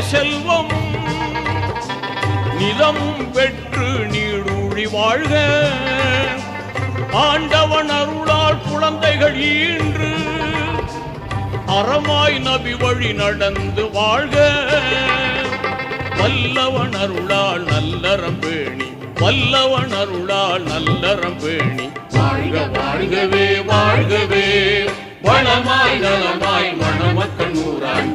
செல்வமும் நிலமும் பெற்று நீடூழி வாழ்க. ஆண்டவன் அருளால் குழந்தைகள் ஈன்று அறமாய் நபி வழி நடந்து வாழ்க. வல்லவன் அருளால் நல்லறம் பேணி, வல்லவன் அருளால் நல்லறம் பேணி வாழ்க வாழ்கவே வாழ்கவே. வளமாய் நலமாய் மணமக்கள் நூறாண்டு